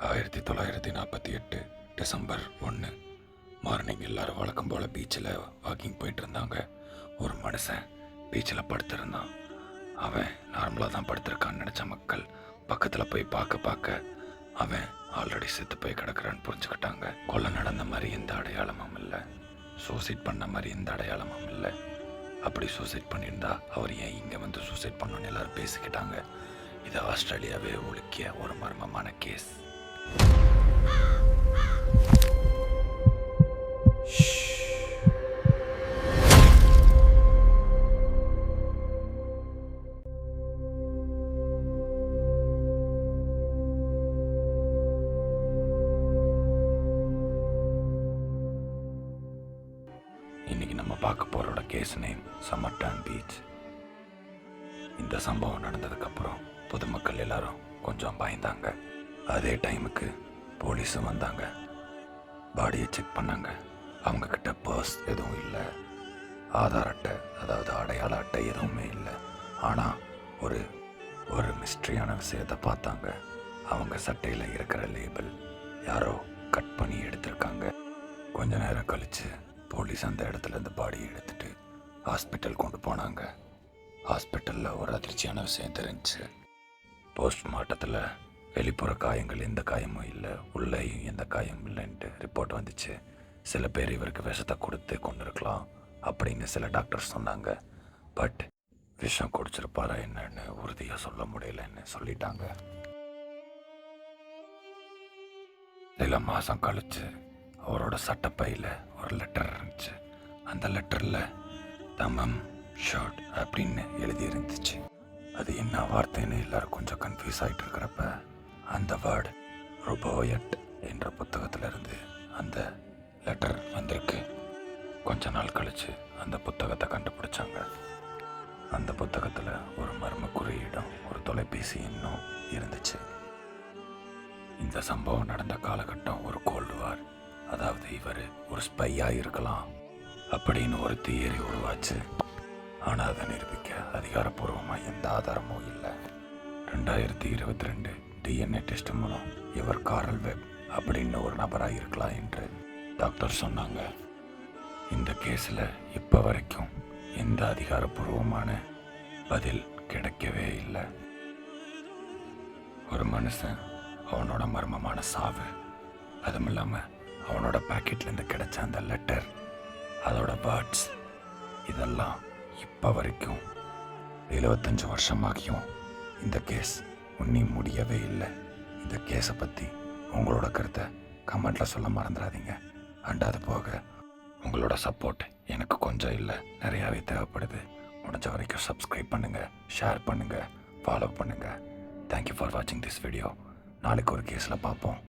1948 December 1 morning எல்லாரும் வழக்கம் போல் பீச்சில் வாக்கிங் போயிட்டு இருந்தாங்க. ஒரு மனுஷன் பீச்சில் படுத்திருந்தான். அவன் நார்மலாக தான் படுத்திருக்கான்னு நினச்ச மக்கள் பக்கத்தில் போய் பார்க்க அவன் ஆல்ரெடி செத்து போய் கிடக்குறான்னு புரிஞ்சுக்கிட்டாங்க. கொலை நடந்த மாதிரி எந்த அடையாளமும் இல்லை, சூசைட் பண்ண மாதிரி எந்த அடையாளமும் இல்லை. அப்படி சூசைட் பண்ணியிருந்தா அவர் ஏன் இங்கே வந்து சூசைட் பண்ணணும்னு எல்லாரும் பேசிக்கிட்டாங்க. இது ஆஸ்திரேலியாவே உலுக்கிய ஒரு மர்மமான கேஸ். இன்னைக்கு நம்ம பார்க்க போறோட கேஸ் நேம் சம்மர்டன் பீச். இந்த சம்பவம் நடந்ததுக்கப்புறம் பொதுமக்கள் எல்லாரும் கொஞ்சம் பயந்தாங்க. அதே டைமுக்கு போலீஸும் வந்தாங்க. பாடியை செக் பண்ணாங்க. அவங்க கிட்ட பர்ஸ் எதுவும் இல்லை, ஆதார் அட்டை அதாவது அடையாள அட்டை எதுவுமே இல்லை. ஆனால் ஒரு ஒரு மிஸ்ட்ரியான விஷயத்தை பார்த்தாங்க. அவங்க சட்டையில் இருக்கிற லேபிள் யாரோ கட் பண்ணி எடுத்திருக்காங்க. கொஞ்ச நேரம் கழிச்சு போலீஸ் அந்த இடத்துல இருந்து பாடியை எடுத்துட்டு ஹாஸ்பிட்டல் கொண்டு போனாங்க. ஹாஸ்பிட்டலில் ஒரு அதிர்ச்சியான விஷயம் தெரிஞ்சுச்சு. போஸ்ட்மார்ட்டத்தில் வெளிப்புற காயங்கள் எந்த காயமும் இல்லை, உள்ளேயும் எந்த காயமும் இல்லைன்ட்டு ரிப்போர்ட் வந்துச்சு. சில பேர் இவருக்கு விஷத்தை கொடுத்து கொண்டு இருக்கலாம் அப்படின்னு சில டாக்டர்ஸ் சொன்னாங்க. பட் விஷம் குடிச்சிருப்பாரா என்னன்னு உறுதியாக சொல்ல முடியலன்னு சொல்லிட்டாங்க. சில மாதம் கழிச்சு அவரோட சட்டப்பையில் ஒரு லெட்டர் இருந்துச்சு. அந்த லெட்டரில் தமம் ஷர்ட் அப்படின்னு எழுதி இருந்துச்சு. அது என்ன வார்த்தைன்னு எல்லாரும் கொஞ்சம் கன்ஃபியூஸ் ஆகிட்டு இருக்கிறப்ப அந்த வேர்டு ருபோயட் என்ற புத்தகத்தில் இருந்து அந்த லெட்டர் வந்திருக்கு. கொஞ்ச நாள் கழிச்சு அந்த புத்தகத்தை கண்டுபிடிச்சாங்க. அந்த புத்தகத்தில் ஒரு மர்ம குறியீடும் ஒரு தொலைபேசி எண்ணும் இருந்துச்சு. இந்த சம்பவம் நடந்த காலகட்டம் ஒரு கோல்டு வார், அதாவது இவர் ஒரு ஸ்பையாக இருக்கலாம் அப்படின்னு ஒரு தியரி உருவாச்சு. ஆனால் அதை நிரூபிக்க அதிகாரப்பூர்வமாக எந்த ஆதாரமும் இல்லை. 2022 டிஎன்ஏ டெஸ்ட் மூலம் இவர் காரல் வெப் அப்படின்னு ஒரு நபராக இருக்கலாம் என்று டாக்டர் சொன்னாங்க. இந்த கேஸில் இப்போ வரைக்கும் எந்த அதிகாரப்பூர்வமான பதில் கிடைக்கவே இல்லை. ஒரு மனுஷன் அவனோட மர்மமான சாவு, அதுவும் இல்லாமல் அவனோட பாக்கெட்லேருந்து கிடைச்ச அந்த லெட்டர், அதோட வேர்ட்ஸ், இதெல்லாம் இப்போ வரைக்கும் 75 வருஷமாகியும் இந்த கேஸ் இன்னும் முடியவே இல்லை. இந்த கேஸை பற்றி உங்களோட கருத்தை கமெண்ட்டில் சொல்ல மறந்துடாதீங்க. அண்ட் அது போக உங்களோட சப்போர்ட் எனக்கு கொஞ்சம் இல்லை, நிறையாவே தேவைப்படுது. முடிஞ்ச வரைக்கும் சப்ஸ்கிரைப் பண்ணுங்கள், ஷேர் பண்ணுங்கள், ஃபாலோ பண்ணுங்கள். தேங்க்யூ ஃபார் வாட்சிங் திஸ் வீடியோ. நாளைக்கு ஒரு கேஸில் பார்ப்போம்.